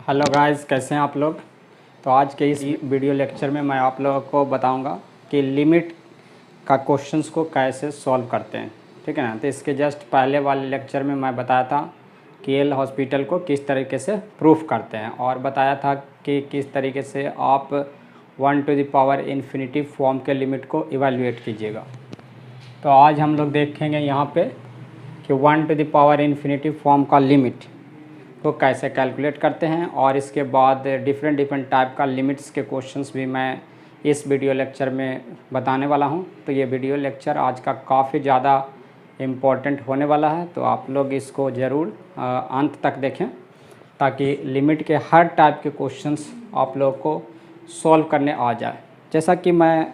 Hello guys, कैसे हैं आप लोग। तो आज के इस वीडियो लेक्चर में मैं आप लोगों को बताऊंगा कि लिमिट का क्वेश्चंस को कैसे सॉल्व करते हैं। ठीक है ना। तो इसके जस्ट पहले वाले लेक्चर में मैं बताया था कि एल हॉस्पिटल को किस तरीके से प्रूफ करते हैं और बताया था कि किस तरीके से आप 1 to the power infinity form के लिमिट को इवेलुएट कीजिएगा। तो आज हम लोग देखेंगे यहाँ पे कि 1 to the power infinity form का लिमिट को कैसे कैलकुलेट करते हैं, और इसके बाद डिफरेंट टाइप का लिमिट्स के क्वेश्चंस भी मैं इस वीडियो लेक्चर में बताने वाला हूं। तो ये वीडियो लेक्चर आज का काफ़ी ज़्यादा इम्पोर्टेंट होने वाला है, तो आप लोग इसको ज़रूर अंत तक देखें ताकि लिमिट के हर टाइप के क्वेश्चंस आप लोग को सॉल्व करने आ जाए। जैसा कि मैं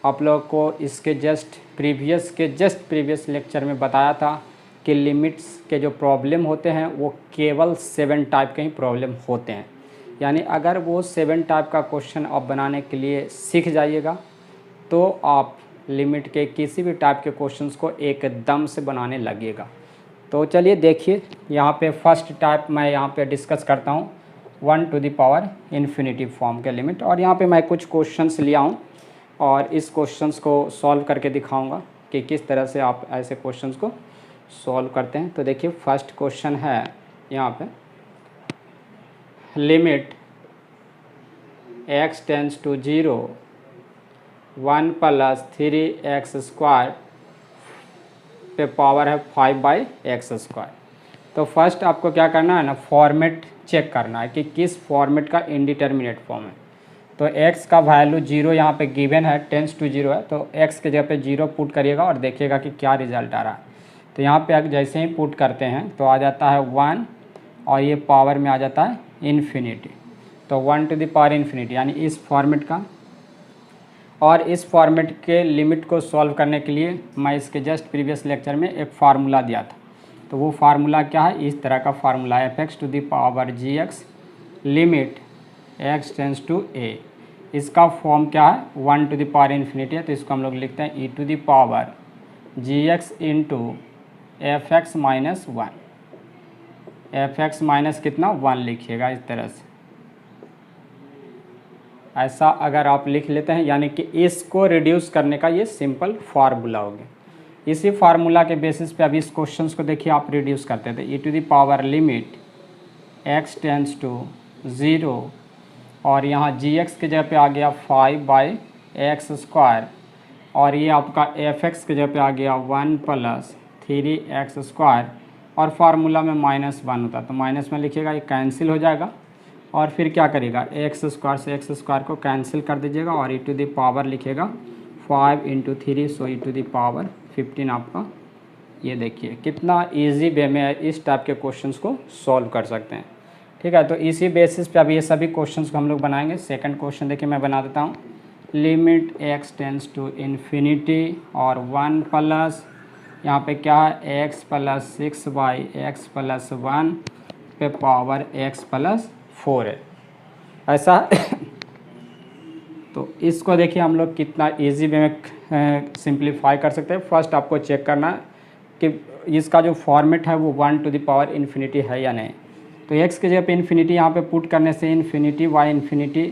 आप लोग को इसके जस्ट प्रीवियस लेक्चर में बताया था कि लिमिट्स के जो प्रॉब्लम होते हैं वो केवल 7 टाइप के ही प्रॉब्लम होते हैं। यानी अगर वो 7 टाइप का क्वेश्चन आप बनाने के लिए सीख जाइएगा तो आप लिमिट के किसी भी टाइप के क्वेश्चंस को एकदम से बनाने लगेगा। तो चलिए देखिए, यहाँ पे फर्स्ट टाइप मैं यहाँ पे डिस्कस करता हूँ 1 to the power infinity form के लिमिट। और यहाँ पे मैं कुछ क्वेश्चंस लिया हूँ और इस क्वेश्चंस को सॉल्व करके दिखाऊँगा कि किस तरह से आप ऐसे क्वेश्चंस को सॉल्व करते हैं। तो देखिए, फर्स्ट क्वेश्चन है यहाँ पे, limit x tends to 0 1 + 3x² पे पावर है 5/x²। तो फर्स्ट आपको क्या करना है ना, फॉर्मेट चेक करना है कि किस फॉर्मेट का इंडिटरमिनेट फॉर्म है। तो x का वैल्यू 0 यहाँ पे गिवन है, टेंस टू 0 है, तो x के जगह पे 0 पुट करिएगा और देखिएगा कि क्या रिजल्ट आ रहा है। तो यहाँ पे जैसे ही पुट करते हैं तो आ जाता है 1 और ये पावर में आ जाता है इन्फिनिटी। तो 1 टू द पावर इन्फिनिटी यानी इस फॉर्मेट का। और इस फॉर्मेट के लिमिट को सॉल्व करने के लिए मैं इसके जस्ट प्रीवियस लेक्चर में एक फार्मूला दिया था। तो वो फार्मूला क्या है, इस तरह का फार्मूला है, fx to the power gx limit x tends to a। इसका फॉर्म क्या है, 1 टू द पावर इन्फिनिटी है, तो इसको हम लोग लिखते हैं e to the power gx into fx minus 1। fx minus कितना 1 लिखिएगा इस तरह से। ऐसा अगर आप लिख लेते हैं यानी कि इसको रिड्यूस करने का ये सिंपल फार्मूला हो गया। इसी फार्मूला के बेसिस पे अभी इस क्वेश्चंस को देखिए आप रिड्यूस करते थे। e to the power limit x tends to 0 और यहाँ gx के जगह पे आ गया 5/x² और ये आपका fx के जगह पे आ गया 1 + 3x² और फार्मूला में -1 होता है, तो माइनस में लिखिएगा, ये कैंसिल हो जाएगा। और फिर क्या करिएगा, x² से x² को कैंसिल कर दीजिएगा और e टू द पावर लिखिएगा 5 × 3, सो e टू द पावर 15 आपका। ये देखिए कितना इजी वे में इस टाइप के क्वेश्चंस को सॉल्व कर सकते हैं। ठीक है, तो इसी बेसिस पे अभी ये सभी क्वेश्चंस को हम लोग बनाएंगे। सेकंड क्वेश्चन देखिए मैं बना देता हूँ, limit x tends to infinity और 1 प्लस यहाँ पे क्या है x + 6/x + 1 पे पावर x + 4 है, ऐसा तो इसको देखिए हम लोग कितना इजी वे में सिंप्लीफाई कर सकते हैं। फर्स्ट आपको चेक करना है कि इसका जो फॉर्मेट है वो 1 टू द पावर इन्फिनिटी है या नहीं। तो x की जगह पे इन्फिनिटी यहाँ पे पुट करने से infinity y infinity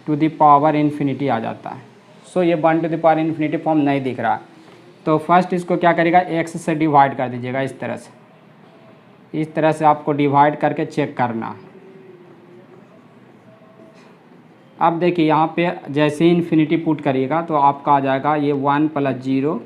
to the power infinity आ जाता है। सो ये 1 to the power infinity form नहीं दिख रहा। तो फर्स्ट इसको क्या करेगा, x से डिवाइड कर दीजिएगा इस तरह से। इस तरह से आपको डिवाइड करके चेक करना है। अब देखिए यहाँ पे जैसे ही इन्फिनिटी पुट करिएगा तो आपका आ जाएगा ये 1 + 0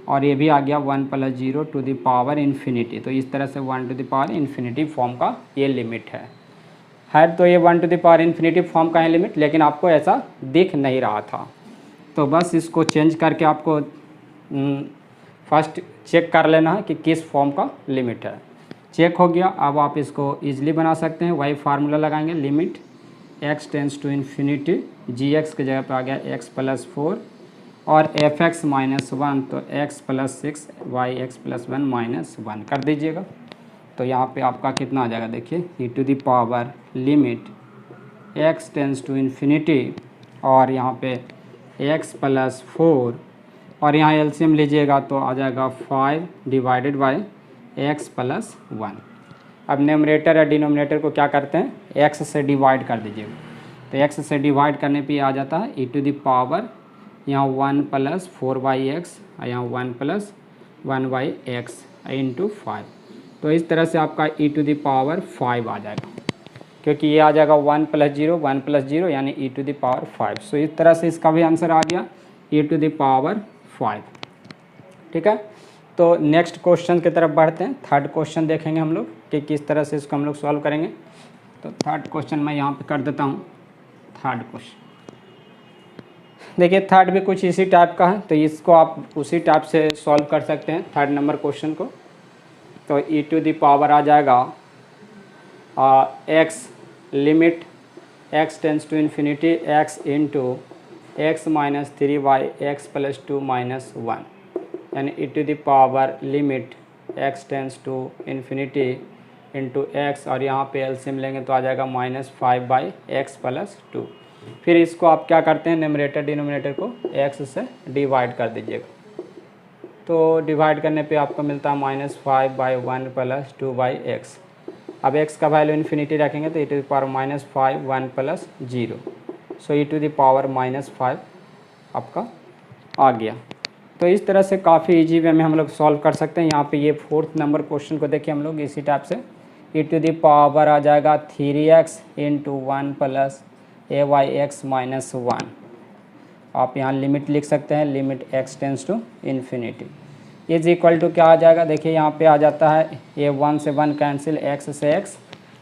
और ये भी आ गया 1 + 0 टू द पावर इन्फिनिटी। तो इस तरह से 1 to the power infinity form का ये लिमिट है। तो ये 1 to the power infinity form का है लिमिट, लेकिन आपको ऐसा दिख नहीं रहा था। तो बस इसको चेंज करके आपको फर्स्ट चेक कर लेना है कि किस फॉर्म का लिमिट है। चेक हो गया, अब आप इसको ईजिली बना सकते हैं। वही फार्मूला लगाएंगे, limit x tends to infinity gx के जगह पे आ गया x + 4 और fx -1, तो x + 6 yx + 1 -1 कर दीजिएगा। तो यहाँ पे आपका कितना आ जाएगा, देखिए e to the power limit x tends to infinity और यहाँ पे x + 4 और यहाँ एलसीएम लीजिएगा तो आ जाएगा 5 / x + 1। अब न्यूमरेटर या डिनोमिनेटर को क्या करते हैं, x से डिवाइड कर दीजिएगा। तो x से डिवाइड करने पे आ जाता है e टू द पावर यहाँ 1 + 4/x और यहाँ 1 + 1/x इंटू 5। तो इस तरह से आपका e टू द पावर 5 आ जाएगा, क्योंकि ये आ जाएगा 1 + 0 1 + 0 यानी e टू द पावर 5। सो इस तरह से इसका भी आंसर आ गया e टू द पावर 5। ठीक है, तो नेक्स्ट क्वेश्चन की तरफ बढ़ते हैं। थर्ड क्वेश्चन देखेंगे हम लोग कि किस तरह से इसको हम लोग सॉल्व करेंगे। तो थर्ड क्वेश्चन मैं यहाँ पे कर देता हूँ। थर्ड क्वेश्चन देखिए, थर्ड भी कुछ इसी टाइप का है, तो इसको आप उसी टाइप से सॉल्व कर सकते हैं थर्ड नंबर क्वेश्चन को। तो e टू द पावर आ जाएगा x limit x tends to infinity x into x - 3/x + 2 - 1 यानी e to the power limit x tends to infinity into x, और यहाँ पे एलसीएम लेंगे तो आ जाएगा -5/x + 2। फिर इसको आप क्या करते हैं, न्यूमरेटर डिनोमिनेटर को x से डिवाइड कर दीजिएगा। तो डिवाइड करने पे आपको मिलता है -5/1 + 2/x। अब x का वैल्यू इन्फिनिटी रखेंगे तो e to the power -5 1 + 0, so e to the power -5 आपका आ गया। तो इस तरह से काफ़ी इजी वे में हम लोग सॉल्व कर सकते हैं। यहाँ पे ये फोर्थ नंबर क्वेश्चन को देखिए हम लोग इसी टाइप से e टू द पावर आ जाएगा 3x इंटू 1 + a/x - 1। आप यहाँ लिमिट लिख सकते हैं, limit x tends to infinity is equal to क्या आ जाएगा, देखिए यहाँ पे आ जाता है ये 1 से 1 कैंसिल, x से x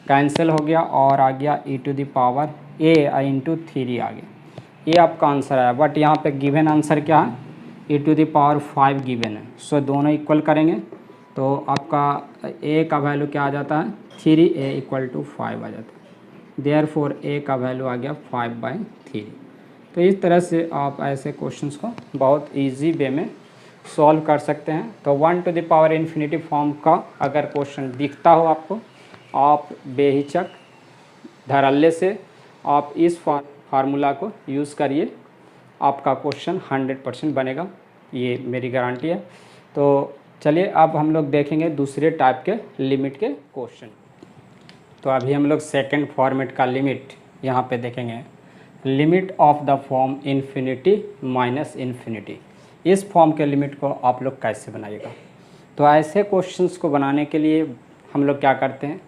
कैंसिल हो गया और आ गया e to the power a into 3 आ गया। ये आपका आंसर है, बट यहाँ पे गिवन आंसर क्या है, e to the power 5 given है। सो दोनों इक्वल करेंगे तो आपका a का वैल्यू क्या आ जाता है 3a = 5 आ जाता है। देयरफॉर a का वैल्यू आ गया 5/3। तो इस तरह से आप ऐसे क्वेश्चंस को बहुत इजी वे में सॉल्व कर सकते हैं। तो 1 to the power infinity form का अगर क्वेश्चन दिखता हो आपको, आप बेहिचक धड़ल्ले से आप इस फार्मूला को यूज़ करिए, आपका क्वेश्चन 100% बनेगा, ये मेरी गारंटी है। तो चलिए अब हम लोग देखेंगे दूसरे टाइप के लिमिट के क्वेश्चन। तो अभी हम लोग सेकंड फॉर्मेट का लिमिट यहाँ पे देखेंगे, limit of the form infinity minus infinity. इस फॉर्म के लिमिट को आप लोग कैसे बनाइएगा। तो ऐसे क्वेश्चंस को बनाने के लिए हम लोग क्या करते हैं,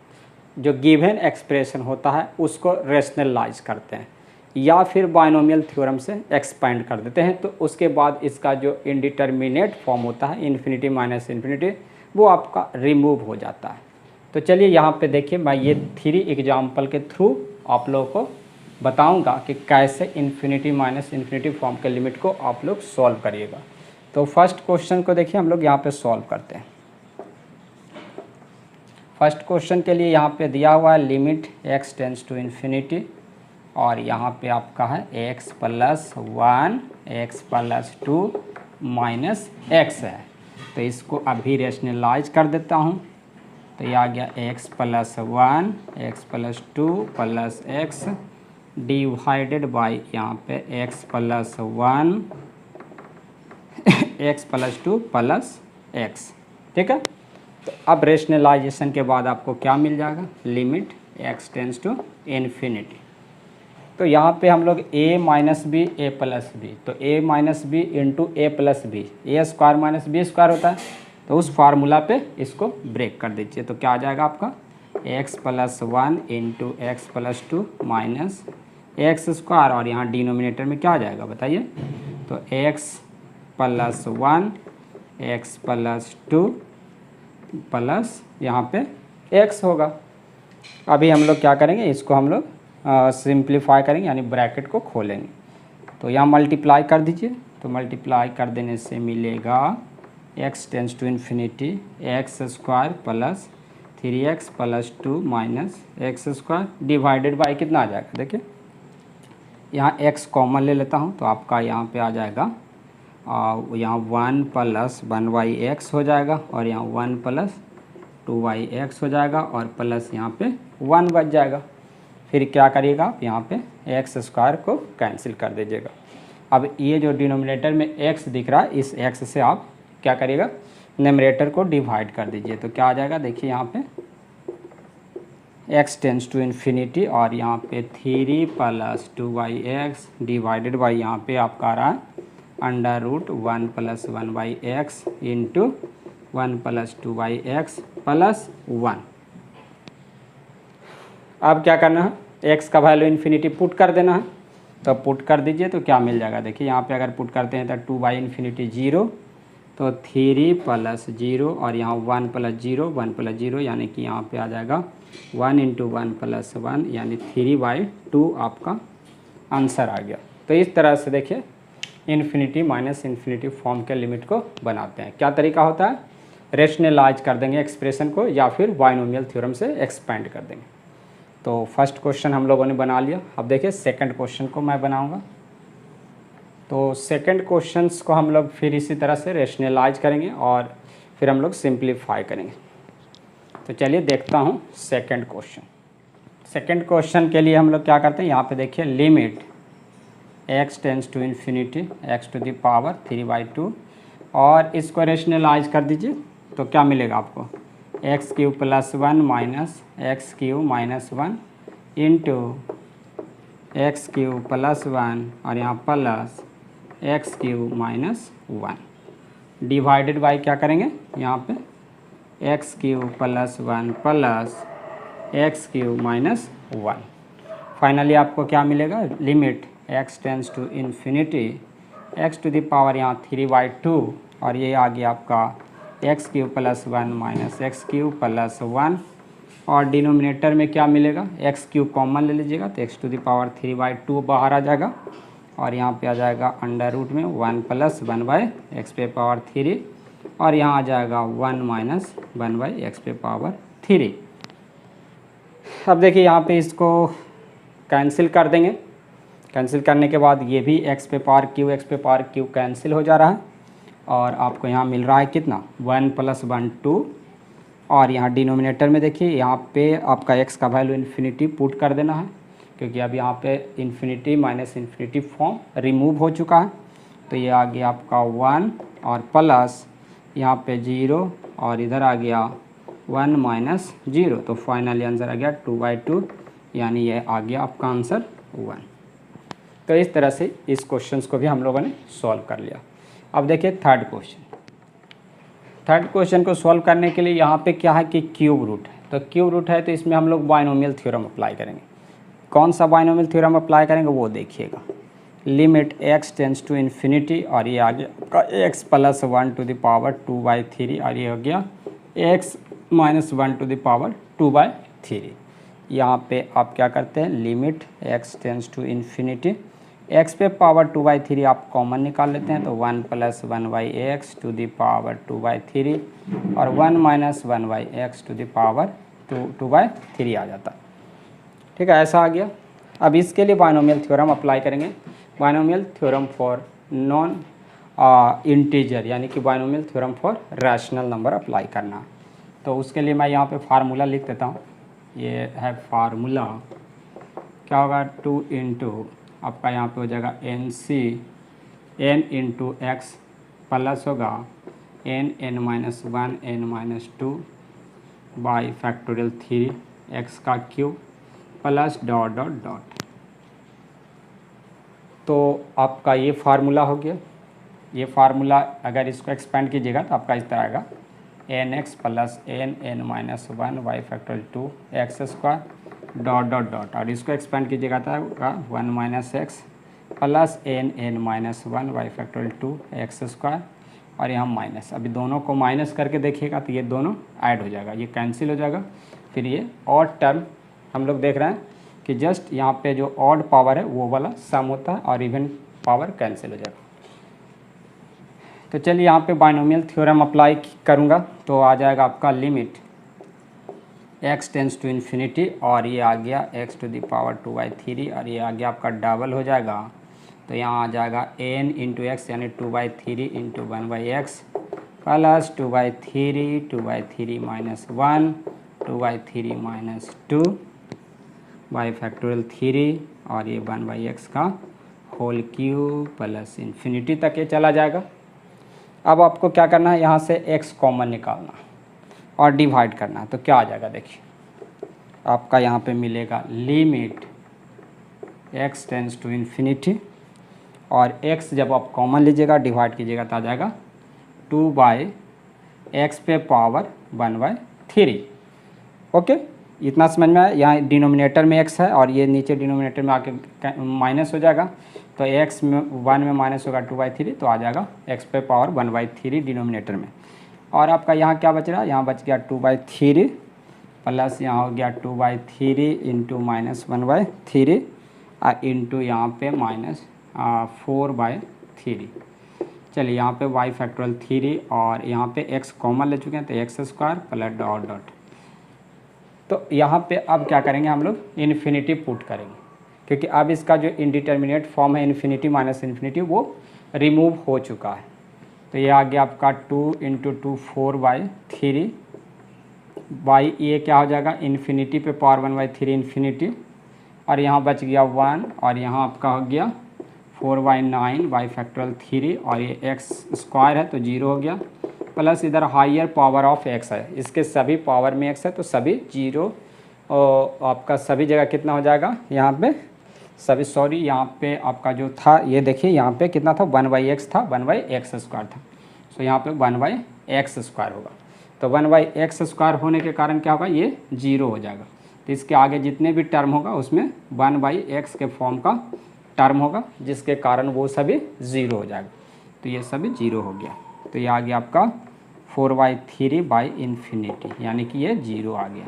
जो गिवन एक्सप्रेशन होता है उसको रेशनलाइज करते हैं या फिर बाइनोमियल थ्योरम से एक्सपेंड कर देते हैं। तो उसके बाद इसका जो इंडिटरमिनेट फॉर्म होता है इन्फिनिटी माइनस इन्फिनिटी, वो आपका रिमूव हो जाता है। तो चलिए यहाँ पे देखिए, मैं ये 3 एग्जाम्पल के थ्रू आप लोगों को बताऊंगा कि कैसे इन्फिनिटी माइनस इन्फिनिटी फॉर्म के लिमिट को आप लोग सॉल्व करिएगा। तो फर्स्ट क्वेश्चन को देखिए हम लोग यहाँ पे सॉल्व करते हैं। फर्स्ट क्वेश्चन के लिए यहाँ पे दिया हुआ है limit x tends to infinity और यहाँ पे आपका है x + 1 x + 2 - x है। तो इसको अभी रेशनलाइज कर देता हूँ। तो ये आ गया x + 1 x + 2 + x divided by यहाँ पे x + 1 x + 2 + x। ठीक है, तो अब रेशनलाइजेशन के बाद आपको क्या मिल जाएगा, limit x tends to infinity. तो यहाँ पे हम लोग a - b a + b, तो a - b into a + b, a² - b² होता है। तो उस फार्मूला पे इसको ब्रेक कर दीजिए। तो क्या आ जाएगा आपका x + 1 into x + 2 minus x² और यहाँ डिनोमिनेटर में क्या आ जाएगा बताइए। तो x + 1 x + 2 प्लस यहाँ पे x होगा। अभी हम लोग क्या करेंगे, इसको हम लोग सिंप्लीफाई करेंगे यानी ब्रैकेट को खोलेंगे। तो यहाँ मल्टीप्लाई कर दीजिए। तो मल्टीप्लाई कर देने से मिलेगा x tends to infinity x² + 3x + 2 - x² divided by कितना आ जाएगा, देखिए यहाँ x कॉमन ले लेता हूँ। तो आपका यहाँ पे आ जाएगा यहाँ 1 + 1/x हो जाएगा और यहाँ 1 + 2/x हो जाएगा और प्लस यहाँ पे 1 बच जाएगा। फिर क्या करिएगा आप यहाँ पे x² को कैंसिल कर दीजिएगा। अब ये जो डिनोमिनेटर में x दिख रहा है, इस x से आप क्या करिएगा, न्यूमरेटर को डिवाइड कर दीजिए। तो क्या आ जाएगा देखिए यहाँ पे x टेंस टू इन्फिनिटी और यहाँ पे 3 + 2x डिवाइडेड बाई यहाँ पे आपका आ रहा है √1 + 1/x इंटू 1 + 2x + 1। अब क्या करना है, x का वैल्यू इन्फिनिटी पुट कर देना है। तो पुट कर दीजिए तो क्या मिल जाएगा, देखिए यहाँ पे अगर पुट करते हैं तो 2/∞ 0, तो 3 + 0 और यहाँ 1 + 0 1 + 0 यानी कि यहाँ पे आ जाएगा 1 × 1 + 1 यानी 3/2 आपका आंसर आ गया। तो इस तरह से देखिए इन्फिनिटी माइनस इन्फिनिटी फॉर्म के लिमिट को बनाते हैं। क्या तरीका होता है, रेशनलाइज कर देंगे एक्सप्रेशन को या फिर बाइनोमियल थ्योरम से एक्सपेंड कर देंगे। तो फर्स्ट क्वेश्चन हम लोगों ने बना लिया। अब देखिए सेकंड क्वेश्चन को मैं बनाऊंगा। तो सेकंड क्वेश्चंस को हम लोग फिर इसी तरह से रेशनलाइज करेंगे और फिर हम लोग सिंप्लीफाई करेंगे। तो चलिए देखता हूँ सेकंड क्वेश्चन। सेकंड क्वेश्चन के लिए हम लोग क्या करते हैं, यहाँ पे देखिए limit x tends to infinity x⁴ 3/2 और इसको रेशनलाइज कर दीजिए तो क्या मिलेगा आपको, x³ + 1 - x³ - 1 इंटू x³ + 1 और यहाँ प्लस x³ - 1 डिवाइडेड बाई क्या करेंगे, यहाँ पे x³ + 1 प्लस x³ - 1। फाइनली आपको क्या मिलेगा, limit x tends to infinity x⁴ यहाँ 3/2 और ये आ गया आपका x³ + 1 - x³ + 1 और डिनोमिनेटर में क्या मिलेगा, x³ कॉमन ले लीजिएगा तो x⁴ 3/2 बाहर आ जाएगा और यहाँ पे आ जाएगा अंडर रूट में 1 + 1/x³ और यहाँ आ जाएगा 1 - 1/x³। अब देखिए यहाँ पे इसको कैंसिल कर देंगे। कैंसिल करने के बाद ये भी x³ कैंसिल हो जा रहा है और आपको यहाँ मिल रहा है कितना, 1 + 1 2 और यहाँ डिनोमिनेटर में देखिए यहाँ पे आपका x का वैल्यू इन्फिनिटी पुट कर देना है क्योंकि अब यहाँ पे infinity minus infinity form remove हो चुका है। तो ये आ गया आपका 1 और प्लस यहाँ पे 0 और इधर आ गया 1 - 0। तो फाइनली आंसर आ गया 2/2 यानी ये आ गया आपका आंसर 1। तो इस तरह से इस क्वेश्चन को भी हम लोगों ने सॉल्व कर लिया। अब देखिए थर्ड क्वेश्चन। थर्ड क्वेश्चन को सॉल्व करने के लिए यहाँ पे क्या है कि क्यूब रूट है। तो क्यूब रूट है तो इसमें हम लोग बाइनोमियल थ्योरम अप्लाई करेंगे। कौन सा बाइनोमियल थ्योरम अप्लाई करेंगे वो देखिएगा। Limit x tends to infinity और ये आ गया आपका x + 1 / 2/3 और ये हो गया x - 1 / 2/3। यहाँ पे आप क्या करते हैं, limit x tends to infinity x पे पावर 2/3 आप कॉमन निकाल लेते हैं तो 1 + 1/x टू द पावर 2/3 और 1 - 1/x टू द पावर 2/3 आ जाता। ठीक है, ऐसा आ गया। अब इसके लिए बाइनोमियल थ्योरम अप्लाई करेंगे। Binomial theorem for non integer यानी कि binomial theorem for rational number apply करना। तो उसके लिए मैं यहाँ पे फार्मूला लिख देता हूँ। ये है फार्मूला, क्या होगा, 2 × आपका यहाँ पे हो जाएगा NC n × x प्लस होगा n(n−1 n-2 by factorial 3x का cube plus dot dot dot. तो आपका ये फार्मूला हो गया। ये फार्मूला अगर इसको एक्सपेंड कीजिएगा तो आपका इस तरह आएगा nx + n(n−1 by factorial 2x² dot dot dot और इसको एक्सपेंड कीजिएगा तो 1 - x plus n(n−1 by factorial 2x² और यहाँ माइनस। अभी दोनों को माइनस करके देखिएगा तो ये दोनों ऐड हो जाएगा, ये कैंसिल हो जाएगा। फिर ये ऑड टर्म हम लोग देख रहे हैं कि जस्ट यहाँ पे जो ऑड पावर है वो वाला सम होता है और इवन पावर कैंसिल हो जाएगा। तो चलिए यहाँ पे बाइनोमियल थ्योरम अप्लाई करूँगा तो आ जाएगा आपका limit x tends to infinity और ये आ गया x⁴ 2/3 और ये आ गया आपका डबल हो जाएगा। तो यहाँ आ जाएगा n × x यानी 2/3 × 1/x प्लस 2/3 2/3 - 1 2/3 - 2 बाई फैक्टोरियल 3 और ये 1/x का होल क्यूब प्लस इन्फिनिटी तक ये चला जाएगा। अब आपको क्या करना है, यहाँ से x कॉमन निकालना और डिवाइड करना है। तो क्या आ जाएगा देखिए, आपका यहाँ पे मिलेगा limit x tends to infinity, और x जब आप कॉमन लीजिएगा डिवाइड कीजिएगा तो आ जाएगा 2/x पे पावर 1/3। ओके, इतना समझ में आया। यहाँ डिनोमिनेटर में x है और ये नीचे डिनोमिनेटर में आके माइनस हो जाएगा, तो x में 1 में माइनस होगा 2/3, तो आ जाएगा x पे पावर 1/3 डिनोमिनेटर में। और आपका यहाँ क्या बच रहा है, यहाँ बच गया 2/3 प्लस यहाँ हो गया 2/3 इंटू माइनस 1/3 इंटू यहाँ पे माइनस 4/3। चलिए यहाँ पे y फैक्टोरियल 3 और यहाँ पे x कॉमन ले चुके हैं तो x square plus dot dot. तो यहाँ पे अब क्या करेंगे हम लोग, इन्फिनिटी पुट करेंगे, क्योंकि अब इसका जो इनडिटर्मिनेट फॉर्म है इन्फिनिटी माइनस इन्फिनिटी वो रिमूव हो चुका है। तो ये आ गया आपका 2 इंटू 2 4/3 बाई ये क्या हो जाएगा इन्फिनिटी पे पावर 1/3 इन्फिनिटी, और यहाँ बच गया 1 और यहाँ आपका हो गया 4/9 बाई फैक्टोरियल 3 और ये x स्क्वायर है तो 0 हो गया, प्लस इधर हायर पावर ऑफ x है, इसके सभी पावर में x है तो सभी 0 आपका सभी जगह कितना हो जाएगा यहाँ पे सभी, सॉरी यहाँ पे आपका जो था ये देखिए यहाँ पे कितना था 1/x था, 1/x स्क्वायर था, तो यहाँ पे 1/x स्क्वायर होगा। तो 1/x स्क्वायर होने के कारण क्या होगा, ये 0 हो जाएगा। तो इसके आगे जितने भी टर्म होगा उसमें 1/x के फॉर्म का टर्म होगा, जिसके कारण वो सभी 0 हो जाएगा। तो ये सभी 0 हो गया, तो ये आ गया आपका 4/3/इन्फिनिटी, यानी कि ये 0 आ गया।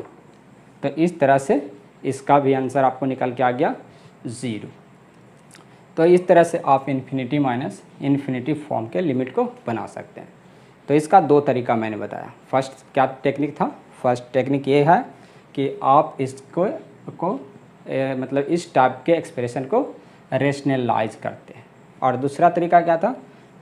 तो इस तरह से इसका भी आंसर आपको निकल के आ गया 0। तो इस तरह से आप इन्फिनिटी माइनस इन्फिनिटी फॉर्म के लिमिट को बना सकते हैं। तो इसका दो तरीका मैंने बताया। फर्स्ट क्या टेक्निक था, फर्स्ट टेक्निक ये है कि आप इसको मतलब इस टाइप के एक्सप्रेशन को रेशनलाइज करते हैं, और दूसरा तरीका क्या था,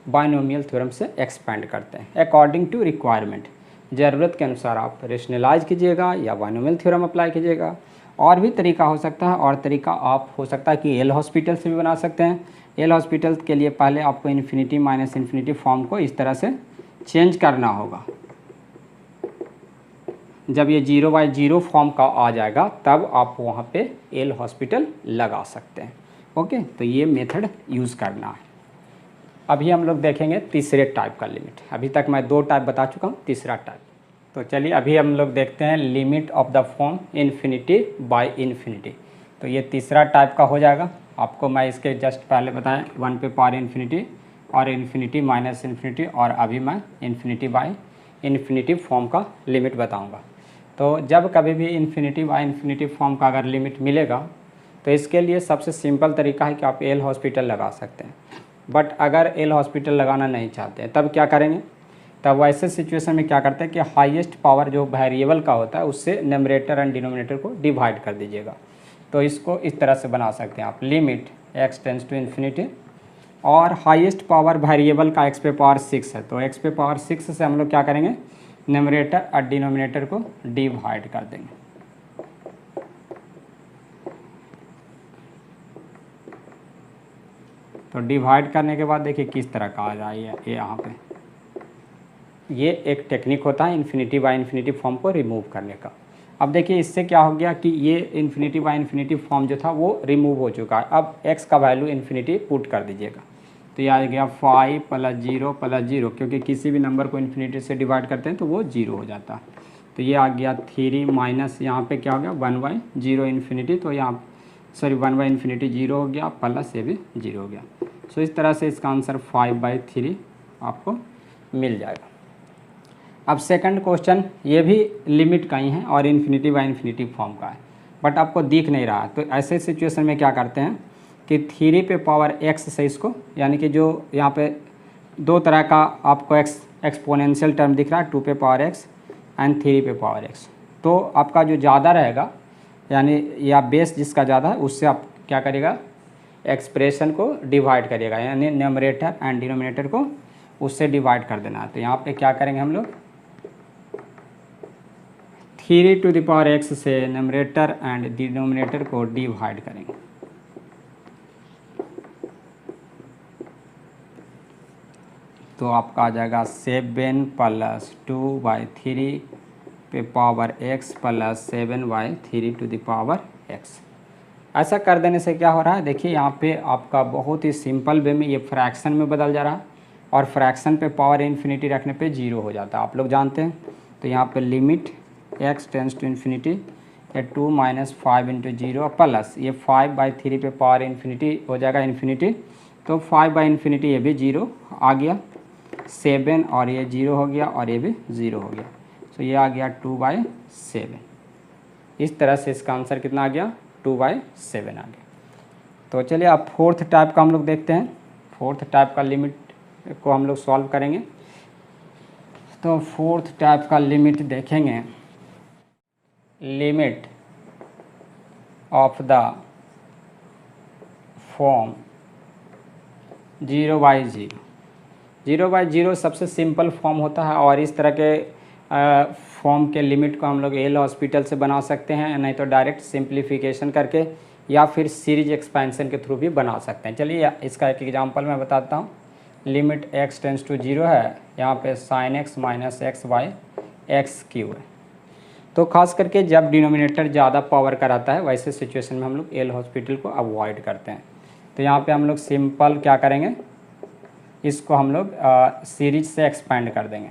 बाइनोमियल थ्योरम से एक्सपेंड करते हैं अकॉर्डिंग टू रिक्वायरमेंट। ज़रूरत के अनुसार आप रेशनलाइज कीजिएगा या बाइनोमियल थ्योरम अप्लाई कीजिएगा। और भी तरीका हो सकता है, और तरीका आप हो सकता है कि एल हॉस्पिटल से भी बना सकते हैं। एल हॉस्पिटल के लिए पहले आपको इन्फिनिटी माइनस इन्फिनिटी फॉर्म को इस तरह से चेंज करना होगा। जब ये 0/0 फॉर्म का आ जाएगा तब आप वहाँ पे एल हॉस्पिटल लगा सकते हैं। ओके, तो ये मेथड यूज़ करना है। अभी हम लोग देखेंगे तीसरे टाइप का लिमिट। अभी तक मैं 2 टाइप बता चुका हूँ, तीसरा टाइप। तो चलिए अभी हम लोग देखते हैं limit of the form infinity by infinity. तो ये तीसरा टाइप का हो जाएगा। आपको मैं इसके जस्ट पहले बताएं 1 पे पावर इन्फिनिटी और इन्फिनिटी माइनस इन्फिनिटी, और अभी मैं इन्फिनिटी बाय इन्फिनिटी फॉर्म का लिमिट बताऊँगा। तो जब कभी भी इन्फिनिटी बाय इन्फिनिटी फॉर्म का अगर लिमिट मिलेगा तो इसके लिए सबसे सिंपल तरीका है कि आप एल हॉस्पिटल लगा सकते हैं। बट अगर एल हॉस्पिटल लगाना नहीं चाहते हैं तब क्या करेंगे, तब वैसे सिचुएशन में क्या करते हैं कि हाईएस्ट पावर जो वेरिएबल का होता है उससे न्यूमरेटर एंड डिनोमिनेटर को डिवाइड कर दीजिएगा। तो इसको इस तरह से बना सकते हैं आप, limit x tends to infinity, और हाईएस्ट पावर वेरिएबल का x पे पावर 6 है, तो x पे पावर 6 से हम लोग क्या करेंगे, न्यूमरेटर और डिनोमिनेटर को डिवाइड कर देंगे। तो डिवाइड करने के बाद देखिए किस तरह का आ जाए ये यहाँ पे। ये एक टेक्निक होता है इन्फिनिटी बाय इन्फिनिटी फॉर्म को रिमूव करने का। अब देखिए इससे क्या हो गया कि ये इन्फिनिटी बाय इन्फिनिटी फॉर्म जो था वो रिमूव हो चुका है। अब x का वैल्यू इन्फिनिटी पुट कर दीजिएगा, तो ये आ गया 5 + 0 + 0, क्योंकि किसी भी नंबर को इन्फिनिटी से डिवाइड करते हैं तो वो 0 हो जाता है। तो ये आ गया 3 माइनस यहाँ पे क्या हो गया 1/0 इन्फिनिटी, तो यहाँ सॉरी 1/इन्फिनिटी 0 हो गया, प्लस ये भी 0 हो गया। सो इस तरह से इसका आंसर 5/3 आपको मिल जाएगा। अब सेकंड क्वेश्चन ये भी लिमिट का ही है और इन्फिनिटी बाय इन्फिनिटी फॉर्म का है, बट आपको दिख नहीं रहा। तो ऐसे सिचुएशन में क्या करते हैं कि 3 पे पावर x से इसको, यानी कि जो यहाँ पे 2 तरह का आपको एक्सपोनेंशियल टर्म दिख रहा है, 2 पे पावर x एंड 3 पे पावर x। तो आपका जो ज़्यादा रहेगा यानी या बेस जिसका ज़्यादा है उससे आप क्या करिएगा, एक्सप्रेशन को डिवाइड करिएगा, यानी न्यूमरेटर एंड डिनोमिनेटर को उससे डिवाइड कर देना है। तो यहाँ पे क्या करेंगे हम लोग, 3 टू द पावर x से न्यूमरेटर एंड डिनोमिनेटर को डिवाइड करेंगे। तो आपका आ जाएगा 7 + 2/3 पे power x plus 7y3 x। ऐसा कर देने से क्या हो रहा है, देखिए यहाँ पे आपका बहुत ही सिंपल वे में ये फ्रैक्शन में बदल जा रहा है, और फ्रैक्शन पे पावर इन्फिनिटी रखने पे 0 हो जाता है, आप लोग जानते हैं। तो यहाँ पे limit x tends to infinity ये 2 - 5 × 0 प्लस ये 5/3 पे पावर इन्फिनिटी हो जाएगा इन्फिनिटी, तो 5/∞ ये भी 0 आ गया, 7 और ये 0 हो गया और ये भी 0 हो गया, तो ये आ गया 2/7। इस तरह से इसका आंसर कितना आ गया, 2/7 आ गया। तो चलिए अब फोर्थ टाइप का हम लोग देखते हैं। फोर्थ टाइप का लिमिट को हम लोग सॉल्व करेंगे। तो फोर्थ टाइप का लिमिट देखेंगे, लिमिट ऑफ द फॉर्म 0/0। 0/0 सबसे सिंपल फॉर्म होता है, और इस तरह के फॉर्म के लिमिट को हम लोग एल हॉस्पिटल से बना सकते हैं, नहीं तो डायरेक्ट सिंप्लीफिकेशन करके या फिर सीरीज एक्सपेंशन के थ्रू भी बना सकते हैं। चलिए इसका एक एग्जांपल मैं बताता हूँ। लिमिट x टेंस टू 0 है, यहाँ पे sin x - x/x³ है। तो खास करके जब डिनोमिनेटर ज़्यादा पावर का रहता है, वैसे सिचुएशन में हम लोग एल हॉस्पिटल को अवॉइड करते हैं। तो यहाँ पे हम लोग सिंपल क्या करेंगे, इसको हम लोग सीरीज से एक्सपेंड कर देंगे।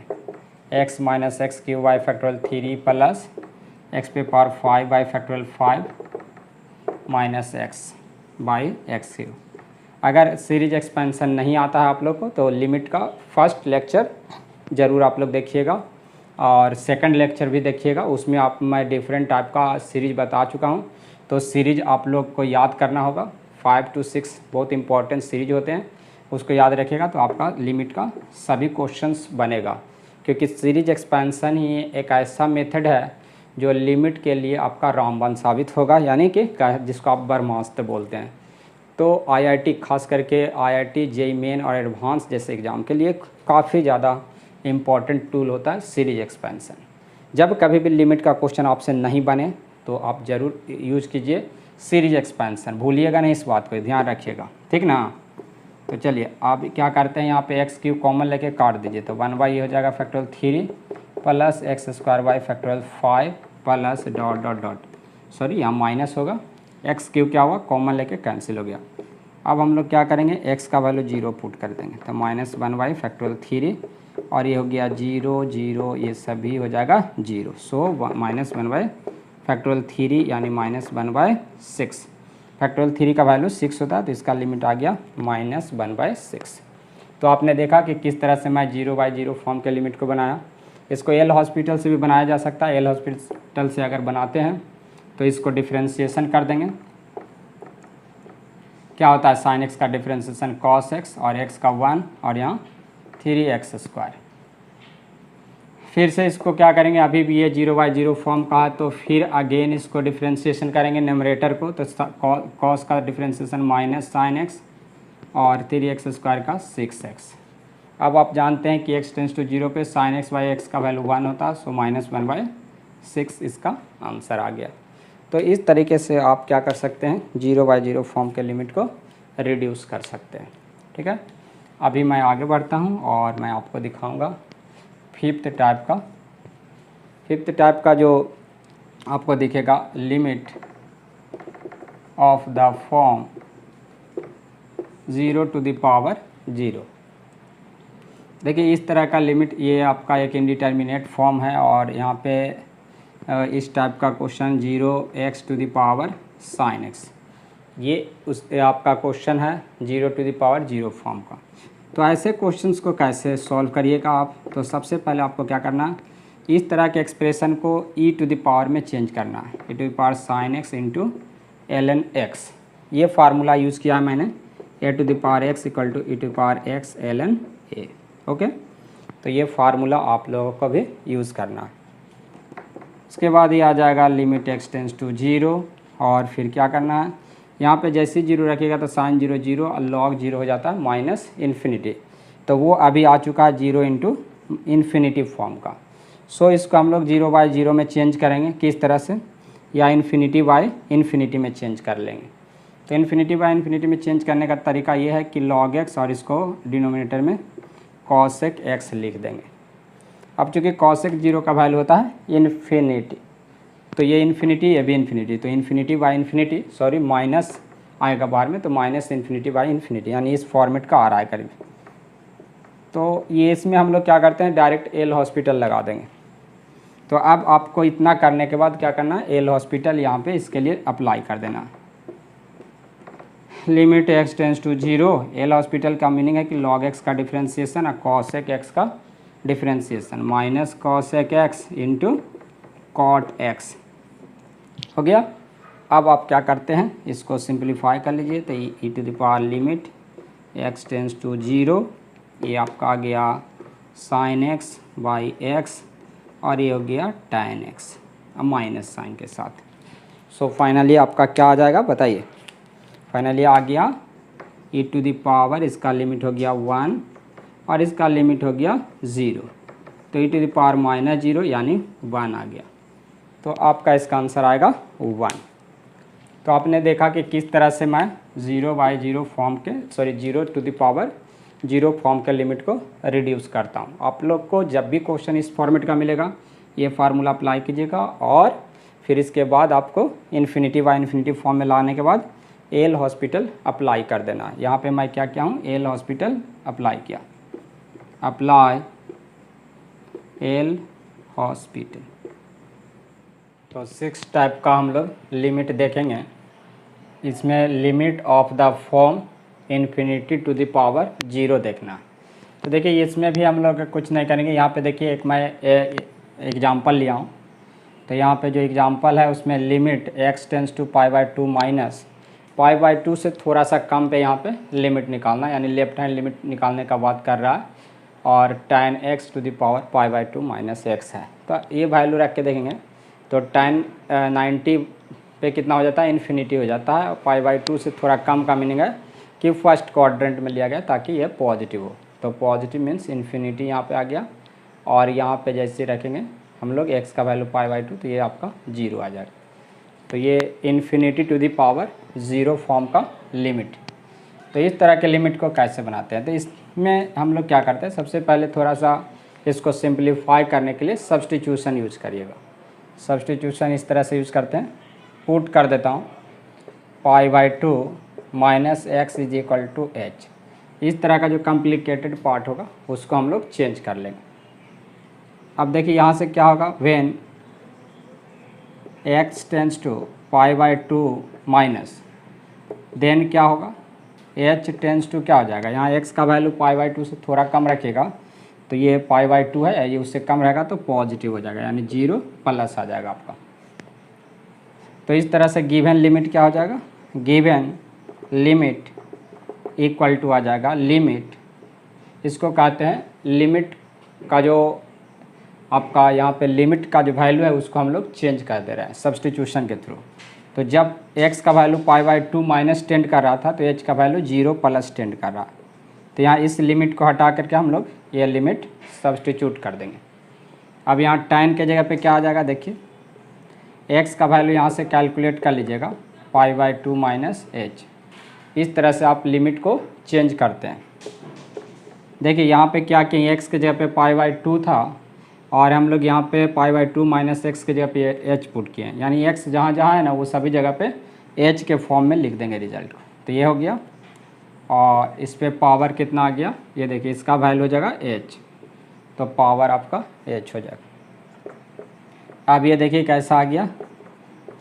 x - x³ 3 plus x⁵ 5 minus x/x³। अगर सीरीज एक्सपेंशन नहीं आता है आप लोग को, तो लिमिट का फर्स्ट लेक्चर ज़रूर आप लोग देखिएगा, और सेकंड लेक्चर भी देखिएगा। उसमें मैं डिफरेंट टाइप का सीरीज बता चुका हूँ। तो सीरीज आप लोग को याद करना होगा, 5 to 6 बहुत इंपॉर्टेंट सीरीज होते हैं, उसको याद रखिएगा तो आपका लिमिट का सभी क्वेश्चंस बनेगा। क्योंकि सीरीज एक्सपेंशन ही एक ऐसा मेथड है जो लिमिट के लिए आपका रामबाण साबित होगा, यानी कि जिसको आप ब्रह्मास्त्र बोलते हैं। तो आईआईटी, खास करके आईआईटी, जेईई मेन और एडवांस जैसे एग्ज़ाम के लिए काफ़ी ज़्यादा इम्पॉर्टेंट टूल होता है सीरीज एक्सपेंशन। जब कभी भी लिमिट का क्वेश्चन आपसे नहीं बने तो आप ज़रूर यूज़ कीजिए सीरीज एक्सपेंशन, भूलिएगा नहीं, इस बात को ध्यान रखिएगा, ठीक ना। तो चलिए अब क्या करते हैं, यहाँ पे x³ कॉमन लेके काट दीजिए, तो 1/ये हो जाएगा 3 plus x² 5 plus dot sorry यहाँ माइनस होगा, x³ क्या हुआ, कॉमन लेके कैंसिल हो गया। अब हम लोग क्या करेंगे, x का वैल्यू 0 पुट कर देंगे, तो -1/3 और ये हो गया 0 0, ये सभी हो जाएगा 0, सो -1/3 यानी -1/6। 3 का वैल्यू 6 होता है, तो इसका लिमिट आ गया -1/6। तो आपने देखा कि किस तरह से मैं 0/0 फॉर्म के लिमिट को बनाया। इसको एल हॉस्पिटल से भी बनाया जा सकता है। एल हॉस्पिटल से अगर बनाते हैं तो इसको डिफ्रेंशिएशन कर देंगे। क्या होता है, sin x का डिफ्रेंशिएशन cos x और x का 1 और यहाँ 3x²। फिर से इसको क्या करेंगे, अभी भी ये 0/0 फॉर्म का है, तो फिर अगेन इसको डिफ्रेंशिएशन करेंगे न्यूमरेटर को। तो cos का डिफ्रेंशिएशन -sin x और 3x² का 6x। अब आप जानते हैं कि x टेंस टू 0 पे sin x/x का वैल्यू 1 होता है, सो -1/6 इसका आंसर आ गया। तो इस तरीके से आप क्या कर सकते हैं, 0/0 फॉर्म के लिमिट को रिड्यूस कर सकते हैं, ठीक है। अभी मैं आगे बढ़ता हूं और मैं आपको दिखाऊंगा फिफ्थ टाइप का जो आपको दिखेगा, लिमिट ऑफ द फॉर्म 0⁻0। देखिए इस तरह का लिमिट, ये आपका एक इंडिटर्मिनेट फॉर्म है, और यहाँ पे इस टाइप का क्वेश्चन 0x⁻sin x, ये उस आपका क्वेश्चन है 0⁻0 फॉर्म का। तो ऐसे क्वेश्चंस को कैसे सॉल्व करिएगा आप, तो सबसे पहले आपको क्या करना है, इस तरह के एक्सप्रेशन को e⁻ में चेंज करना है, e⁻sin x × ln x। ये फार्मूला यूज़ किया है मैंने, a⁻x = e⁻x ln a। Okay, तो ये फार्मूला आप लोगों को भी यूज़ करना है। उसके बाद ये आ जाएगा लिमिट x टेंस टू 0, और फिर क्या करना है, यहाँ पे जैसे ही 0 रखिएगा तो sin 0 0 और log 0 हो जाता है -∞। तो वो अभी आ चुका है 0 × ∞ फॉर्म का। सो इसको हम लोग 0/0 में चेंज करेंगे, किस तरह से, या ∞/∞ में चेंज कर लेंगे। तो ∞/∞ में चेंज करने का तरीका ये है कि log x और इसको डिनोमिनेटर में cos x लिख देंगे। अब चूँकि कॉसेक जीरो का वैल्यू होता है इन्फिनिटी, तो ये इन्फिनिटी ये भी इन्फिनिटी, तो infinity by infinity sorry minus आएगा बाहर में, तो माइनस इन्फिनिटी बाई इन्फिनिटी, यानी इस फॉर्मेट का आ रहा है करीब। तो ये इसमें हम लोग क्या करते हैं, डायरेक्ट एल हॉस्पिटल लगा देंगे। तो अब आपको इतना करने के बाद क्या करना है, एल हॉस्पिटल यहाँ पे इसके लिए अप्लाई कर देना। Limit x tends to zero, L hospital का मीनिंग है कि लॉग एक्स का डिफ्रेंसिएशन और कॉसेक एक्स का differentiation, minus cosec x into cot x हो गया। अब आप क्या करते हैं, इसको सिंप्लीफाई कर लीजिए, तो e to the power limit x tends to zero, ये आपका आ गया साइन एक्स बाई एक्स, और ये हो गया tan एक्स माइनस साइन के साथ। सो फाइनली आपका क्या आ जाएगा बताइए, फाइनली आ गया ई टू द पावर, इसका लिमिट हो गया 1 और इसका लिमिट हो गया 0, तो e to the power minus 0 यानी 1 आ गया। तो आपका इसका आंसर आएगा 1। तो आपने देखा कि किस तरह से मैं 0/0 फॉर्म के 0 टू द पावर 0 फॉर्म के लिमिट को रिड्यूस करता हूँ। आप लोग को जब भी क्वेश्चन इस फॉर्मेट का मिलेगा ये फार्मूला अप्लाई कीजिएगा, और फिर इसके बाद आपको इन्फिनिटी बाई इन्फिनिटी फॉर्म में लाने के बाद एल हॉस्पिटल अप्लाई कर देना। यहाँ पे मैं क्या किया हूँ, एल हॉस्पिटल अप्लाई किया, अप्लाई एल हॉस्पिटल। तो 6 टाइप का हम लोग लिमिट देखेंगे। इसमें limit of the form infinity to the power 0 देखना। तो देखिए इसमें भी हम लोग कुछ नहीं करेंगे। यहाँ पे देखिए एक मैं एग्जांपल लिया हूँ, तो यहाँ पे जो एग्जांपल है उसमें limit x tends to π/2 minus π/2 से थोड़ा सा कम पे यहाँ पे लिमिट निकालना, यानी लेफ्ट हैंड लिमिट निकालने का बात कर रहा है, और tan x to the power π/2 minus x है। तो ये वैल्यू रख के देखेंगे तो tan 90 पे कितना हो जाता है, इन्फिनिटी हो जाता है। और π/2 से थोड़ा कम का मीनिंग है कि फर्स्ट क्वाड्रेंट में लिया गया ताकि ये पॉजिटिव हो, तो पॉजिटिव मीन्स इन्फिनिटी यहाँ पे आ गया। और यहाँ पे जैसे रखेंगे हम लोग x का वैल्यू π/2, तो ये आपका 0 आ जाएगा। तो ये infinity to the power 0 form का लिमिट। तो इस तरह के लिमिट को कैसे बनाते हैं, तो इसमें हम लोग क्या करते हैं, सबसे पहले थोड़ा सा इसको सिंप्लीफाई करने के लिए सब्सटीट्यूशन यूज करिएगा। सब्सटीट्यूशन इस तरह से यूज़ करते हैं, पुट कर देता हूँ π/2 minus x is equal to h. इस तरह का जो कॉम्प्लिकेटेड पार्ट होगा उसको हम लोग चेंज कर लेंगे। अब देखिए यहाँ से क्या होगा, when x tends to π/2 minus, then क्या होगा h टेंस टू क्या हो जाएगा, यहाँ x का वैल्यू π/2 से थोड़ा कम रखिएगा, तो ये π/2 है, ये उससे कम रहेगा तो पॉजिटिव हो जाएगा, यानी 0 प्लस आ जाएगा आपका। तो इस तरह से गिवन लिमिट क्या हो जाएगा, गिवन लिमिट इक्वल टू आ जाएगा लिमिट, इसको कहते हैं लिमिट का जो आपका यहाँ पे लिमिट का जो वैल्यू है उसको हम लोग चेंज कर दे रहे हैं सब्सटीट्यूशन के थ्रू। तो जब x का वैल्यू π/2 माइनस टेंड कर रहा था तो h का वैल्यू 0 प्लस टेंड कर रहा है, तो यहाँ इस लिमिट को हटा करके हम लोग ये लिमिट सब्सटीट्यूट कर देंगे। अब यहाँ tan के जगह पे क्या आ जाएगा, देखिए x का वैल्यू यहाँ से कैलकुलेट कर लीजिएगा π/2 माइनस h। इस तरह से आप लिमिट को चेंज करते हैं। देखिए यहाँ पे क्या किए, x के जगह पे π/2 था और हम लोग यहाँ पे π/2 माइनस एक्स के जगह पे h पुट किए हैं, यानी x जहाँ जहाँ है ना वो सभी जगह पे h के फॉर्म में लिख देंगे रिजल्ट को। तो ये हो गया, और इस पर पावर कितना आ गया, ये देखिए इसका वैल्यू हो जाएगा h, तो पावर आपका h हो जाएगा। अब ये देखिए कैसा आ गया,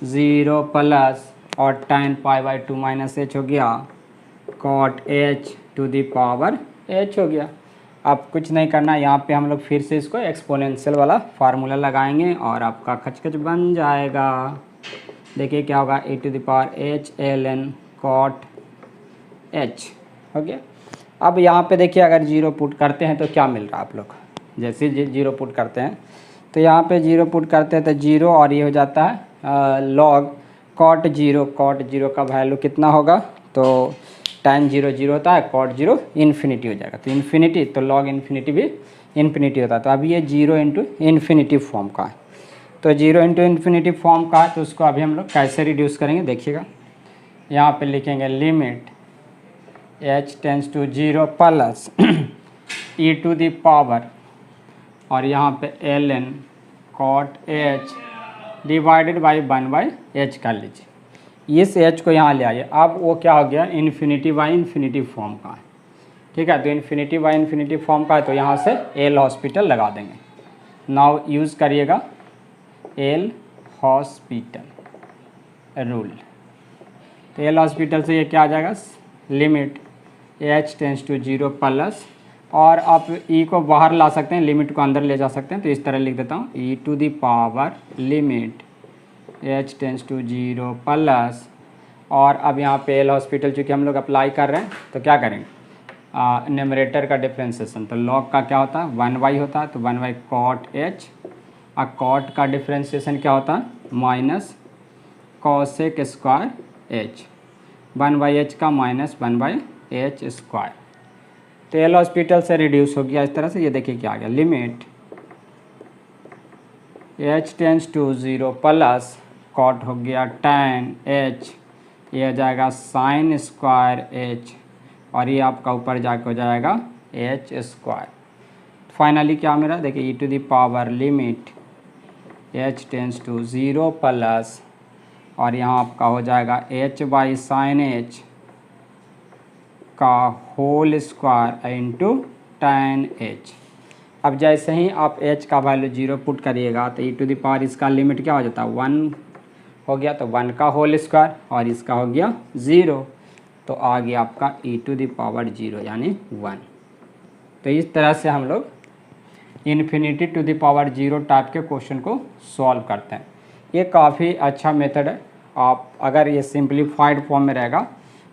0 प्लस और tan π/2 माइनस h हो गया, cot h to the power h हो गया। अब कुछ नहीं करना, यहाँ पे हम लोग फिर से इसको एक्सपोनेंशियल वाला फार्मूला लगाएंगे और आपका खचखच बन जाएगा। देखिए क्या होगा, e to the power h ln cot h हो गया। अब यहाँ पे देखिए अगर 0 पुट करते हैं तो क्या मिल रहा है आप लोग, जैसे 0 पुट करते हैं तो यहाँ पे 0 पुट करते हैं तो 0 और ये हो जाता है लॉग cot 0 का वैल्यू कितना होगा, तो tan 0 0 होता है, cot 0 इन्फिनिटी हो जाएगा, तो इन्फिनिटी तो log इन्फिनिटी भी इन्फिनिटी होता है। तो अभी ये 0 इंटू इन्फिनिटी फॉर्म का है, तो 0 इंटू इन्फिनिटी फॉर्म का है, तो उसको अभी हम लोग कैसे रिड्यूस करेंगे देखिएगा। यहाँ पे लिखेंगे limit h tends to 0 plus e to the power और यहाँ पे ln cot h divided by 1/h कर लीजिए। इस h को यहाँ ले आइए। अब वो क्या हो गया, इन्फिनिटी बाई इन्फिनिटी फॉर्म का है, ठीक है। तो इन्फिनिटी बाई इन्फिनिटी फॉर्म का है, तो यहाँ से एल हॉस्पिटल लगा देंगे। नाउ यूज़ करिएगा एल हॉस्पिटल रूल। तो एल हॉस्पिटल से ये क्या आ जाएगा, limit h tends to 0 plus, और आप e को बाहर ला सकते हैं, लिमिट को अंदर ले जा सकते हैं। तो इस तरह लिख देता हूँ e to the power limit h tends to 0 plus, और अब यहाँ पे एल हॉस्पिटल चूँकि हम लोग अप्लाई कर रहे हैं तो क्या करेंगे, न्यूमरेटर का डिफ्रेंसिएशन। तो लॉग का क्या होता है, 1/, होता है। तो 1/ cot h, और कॉट का डिफ्रेंसिएशन क्या होता है, minus cosec square h, 1/h का माइनस 1/h स्क्वायर। तो एल हॉस्पिटल से रिड्यूस हो गया इस तरह से। ये देखिए क्या आ गया, limit h tends to 0 plus, cot हो गया tan h, ये हो जाएगा साइन स्क्वायर h, और ये आपका ऊपर जाके हो जाएगा h स्क्वायर। फाइनली क्या मेरा देखिए, e to the power limit h tends to 0 plus, और यहाँ आपका हो जाएगा h बाई साइन h का whole square into tan h। अब जैसे ही आप h का वैल्यू 0 पुट करिएगा तो e टू द पावर इसका लिमिट क्या हो जाता है, 1 हो गया। तो 1 का होल स्क्वायर, और इसका हो गया 0, तो आ गया आपका e टू द पावर 0 यानी 1। तो इस तरह से हम लोग infinity to the power 0 type के क्वेश्चन को सॉल्व करते हैं। ये काफ़ी अच्छा मेथड है। आप अगर ये सिंप्लीफाइड फॉर्म में रहेगा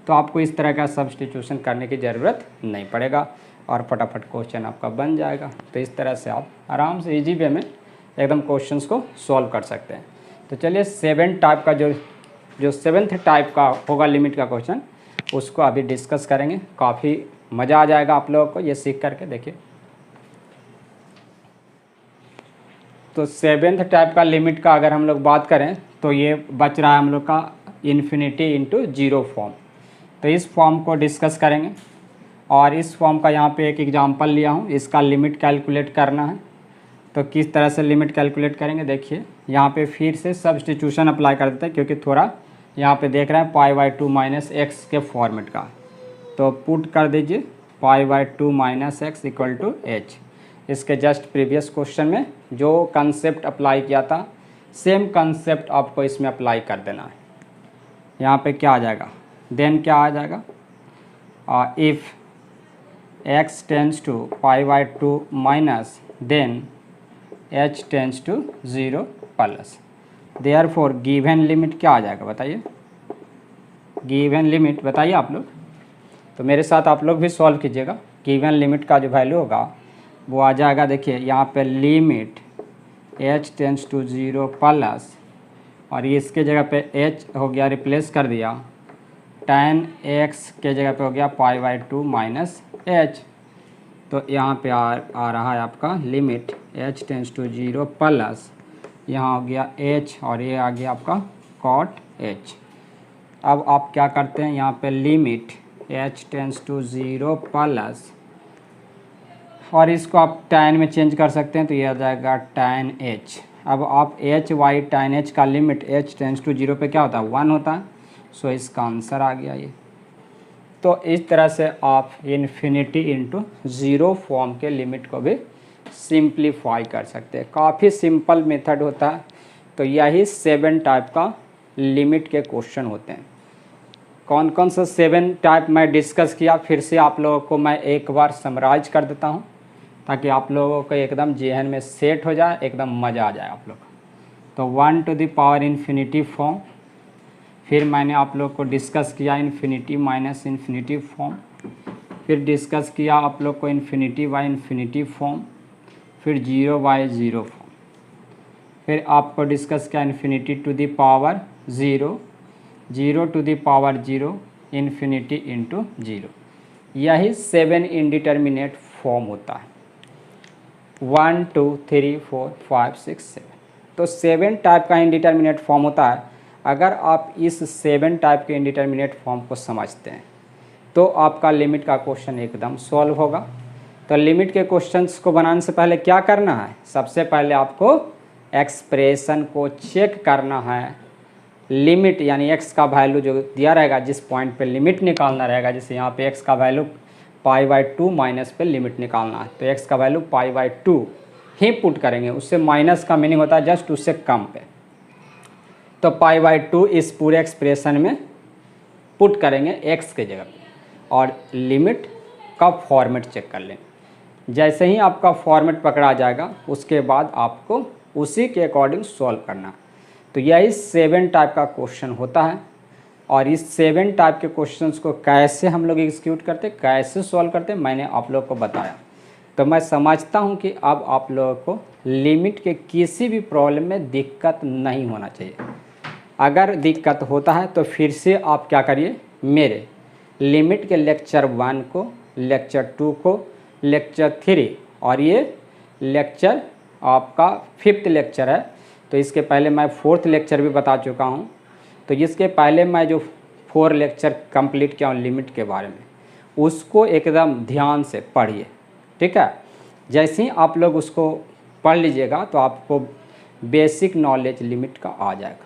तो आपको इस तरह का सब्स्टिट्यूशन करने की ज़रूरत नहीं पड़ेगा, और फटाफट क्वेश्चन आपका बन जाएगा। तो इस तरह से आप आराम से इजी वे में एकदम क्वेश्चंस को सॉल्व कर सकते हैं। तो चलिए 7 टाइप का जो 7th टाइप का होगा लिमिट का क्वेश्चन, उसको अभी डिस्कस करेंगे। काफ़ी मज़ा आ जाएगा आप लोगों को ये सीख करके। देखिए, तो 7th टाइप का लिमिट का अगर हम लोग बात करें तो ये बच रहा है हम लोग का इन्फिनिटी इंटू 0 फॉर्म। तो इस फॉर्म को डिस्कस करेंगे, और इस फॉर्म का यहाँ पे एक एग्जांपल लिया हूँ। इसका लिमिट कैलकुलेट करना है, तो किस तरह से लिमिट कैलकुलेट करेंगे देखिए। यहाँ पे फिर से सब्स्टिट्यूशन अप्लाई कर देते हैं, क्योंकि थोड़ा यहाँ पे देख रहे हैं π/2 माइनस एक्स के फॉर्मेट का। तो पुट कर दीजिए π/2 minus x equal to h। इसके जस्ट प्रीवियस क्वेश्चन में जो कंसेप्ट अप्लाई किया था, सेम कंसेप्ट आपको इसमें अप्लाई कर देना है। यहाँ पे क्या आ जाएगा, देन क्या आ जाएगा, if x tends to π/2 minus then h tends to 0 plus, therefore given limit क्या आ जाएगा बताइए, गिवन लिमिट बताइए आप लोग। तो मेरे साथ आप लोग भी सॉल्व कीजिएगा। गिवन लिमिट का जो वैल्यू होगा वो आ जाएगा, देखिए यहाँ पे limit h tends to 0 plus, और ये इसके जगह पे h हो गया, रिप्लेस कर दिया, tan x के जगह पे हो गया π/2 माइनस h। तो यहाँ पे आ रहा है आपका limit h tends to 0 plus, यहाँ हो गया h, और ये आ गया आपका cot h। अब आप क्या करते हैं, यहाँ पे limit h tends to 0 plus, और इसको आप tan में चेंज कर सकते हैं, तो ये आ जाएगा tan h। अब आप h बाई tan h का लिमिट h टेंस टू 0 पे क्या होता है, 1 होता है। सो इसका आंसर आ गया ये। तो इस तरह से आप इन्फिनिटी इंटू 0 फॉर्म के लिमिट को भी सिंप्लीफाई कर सकते हैं। काफ़ी सिंपल मेथड होता है। तो यही 7 टाइप का लिमिट के क्वेश्चन होते हैं। कौन कौन सा 7 टाइप मैं डिस्कस किया, फिर से आप लोगों को मैं एक बार समराइज कर देता हूँ, ताकि आप लोगों को एकदम जेहन में सेट हो जाए, एकदम मज़ा आ जाए आप लोग। तो 1 to the power infinity form, फिर मैंने आप लोग को डिस्कस किया इन्फिनिटी माइनस इन्फिनिटी फॉर्म, फिर डिस्कस किया आप लोग को इन्फिनिटी बाई इन्फिनिटी फॉर्म, फिर 0 बाई 0 फॉर्म, फिर आपको डिस्कस किया infinity to the power 0, 0 to the power 0, infinity into 0। यही 7 इंडिटर्मिनेट फॉर्म होता है। 1 2 3 4 5 6 7। तो 7 टाइप का इंडिटर्मिनेट फॉर्म होता है। अगर आप इस 7 टाइप के इंडिटर्मिनेट फॉर्म को समझते हैं तो आपका लिमिट का क्वेश्चन एकदम सॉल्व होगा। तो लिमिट के क्वेश्चंस को बनाने से पहले क्या करना है, सबसे पहले आपको एक्सप्रेशन को चेक करना है। लिमिट यानी x का वैल्यू जो दिया रहेगा, जिस पॉइंट पे लिमिट निकालना रहेगा, जैसे यहाँ पे x का वैल्यू π/2 माइनस पे लिमिट निकालना है, तो x का वैल्यू π/2 ही पुट करेंगे। उससे माइनस का मीनिंग होता है जस्ट उससे कम पे, तो π/2 इस पूरे एक्सप्रेशन में पुट करेंगे x के जगह पे, और लिमिट का फॉर्मेट चेक कर लें। जैसे ही आपका फॉर्मेट पकड़ा जाएगा उसके बाद आपको उसी के अकॉर्डिंग सॉल्व करना। तो यही 7 टाइप का क्वेश्चन होता है, और इस 7 टाइप के क्वेश्चंस को कैसे हम लोग एग्जीक्यूट करते, कैसे सॉल्व करते, मैंने आप लोग को बताया। तो मैं समझता हूँ कि अब आप लोगों को लिमिट के किसी भी प्रॉब्लम में दिक्कत नहीं होना चाहिए। अगर दिक्कत होता है तो फिर से आप क्या करिए, मेरे लिमिट के लेक्चर 1 को, लेक्चर 2 को, लेक्चर 3 और ये लेक्चर आपका 5th लेक्चर है। तो इसके पहले मैं 4th लेक्चर भी बता चुका हूँ। तो इसके पहले मैं जो 4 लेक्चर कंप्लीट किया हूँ लिमिट के बारे में, उसको एकदम ध्यान से पढ़िए, ठीक है। जैसे ही आप लोग उसको पढ़ लीजिएगा तो आपको बेसिक नॉलेज लिमिट का आ जाएगा।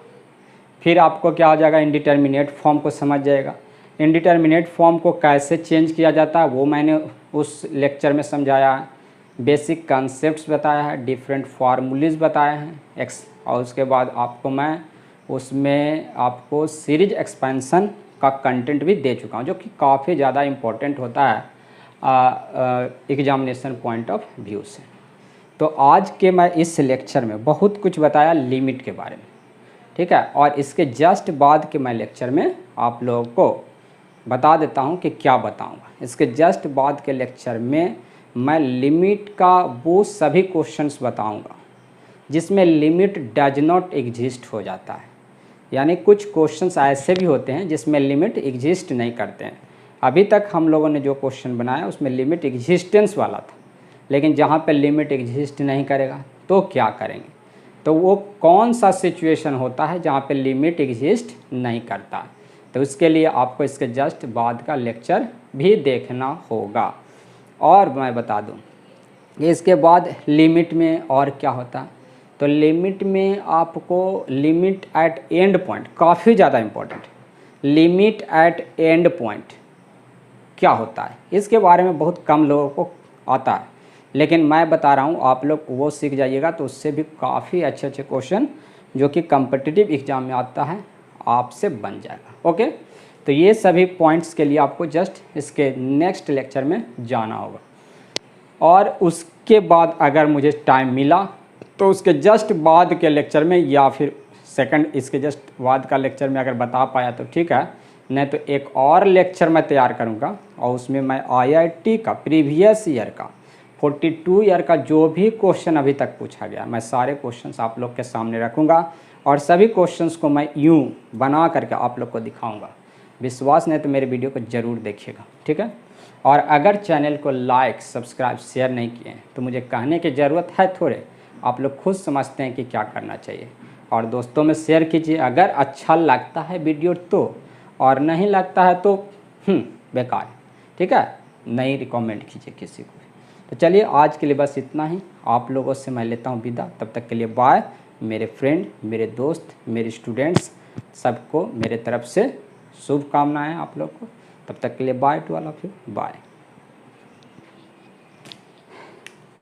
फिर आपको क्या आ जाएगा, इनडिटर्मिनेट फॉर्म को समझ जाएगा। इनडिटर्मिनेट फॉर्म को कैसे चेंज किया जाता है वो मैंने उस लेक्चर में समझाया है। बेसिक कॉन्सेप्ट्स बताया है, डिफरेंट फार्मूलेज बताए हैं और उसके बाद आपको मैं उसमें आपको सीरीज एक्सपेंशन का कंटेंट भी दे चुका हूँ, जो कि काफ़ी ज़्यादा इम्पोर्टेंट होता है एग्जामिनेशन पॉइंट ऑफ व्यू से। तो आज के मैं इस लेक्चर में बहुत कुछ बताया लिमिट के बारे में, ठीक है। और इसके जस्ट बाद के मैं लेक्चर में आप लोगों को बता देता हूँ कि क्या बताऊँगा। इसके जस्ट बाद के लेक्चर में मैं लिमिट का वो सभी क्वेश्चंस बताऊँगा जिसमें लिमिट डज नॉट एग्जिस्ट हो जाता है। यानी कुछ क्वेश्चंस ऐसे भी होते हैं जिसमें लिमिट एग्जिस्ट नहीं करते हैं। अभी तक हम लोगों ने जो क्वेश्चन बनाया उसमें लिमिट एग्जिस्टेंस वाला था, लेकिन जहाँ पे लिमिट एग्जिस्ट नहीं करेगा तो क्या करेंगे, तो वो कौन सा सिचुएशन होता है जहाँ पे लिमिट एग्जिस्ट नहीं करता। तो उसके लिए आपको इसके जस्ट बाद का लेक्चर भी देखना होगा। और मैं बता दूं कि इसके बाद लिमिट में और क्या होता है, तो लिमिट में आपको लिमिट एट एंड पॉइंट काफ़ी ज़्यादा important. Limit at and point क्या होता है इसके बारे में बहुत कम लोगों को आता है, लेकिन मैं बता रहा हूँ आप लोग वो सीख जाइएगा तो उससे भी काफ़ी अच्छे अच्छे क्वेश्चन जो कि कम्पिटिटिव एग्जाम में आता है आपसे बन जाएगा। ओके, तो ये सभी पॉइंट्स के लिए आपको जस्ट इसके नेक्स्ट लेक्चर में जाना होगा। और उसके बाद अगर मुझे टाइम मिला तो उसके जस्ट बाद के लेक्चर में या फिर सेकंड इसके जस्ट बाद का लेक्चर में अगर बता पाया तो ठीक है, नहीं तो एक और लेक्चर मैं तैयार करूँगा और उसमें मैं IIT का प्रीवियस ईयर का 42 ईयर का जो भी क्वेश्चन अभी तक पूछा गया मैं सारे क्वेश्चंस आप लोग के सामने रखूँगा और सभी क्वेश्चंस को मैं यूँ बना करके आप लोग को दिखाऊँगा। विश्वास नहीं तो मेरे वीडियो को ज़रूर देखिएगा, ठीक है। और अगर चैनल को लाइक सब्सक्राइब शेयर नहीं किए हैं तो मुझे कहने की ज़रूरत है थोड़े, आप लोग खुद समझते हैं कि क्या करना चाहिए। और दोस्तों में शेयर कीजिए अगर अच्छा लगता है वीडियो तो, और नहीं लगता है तो बेकार, ठीक है, नहीं रिकमेंड कीजिए किसी को। तो चलिए आज के लिए बस इतना ही, आप लोगों से मैं लेता हूँ विदा। तब तक के लिए बाय। मेरे फ्रेंड, मेरे दोस्त, मेरे स्टूडेंट्स सबको मेरे तरफ से शुभकामनाएं आप लोग को। तब तक के लिए bye to all of you, bye.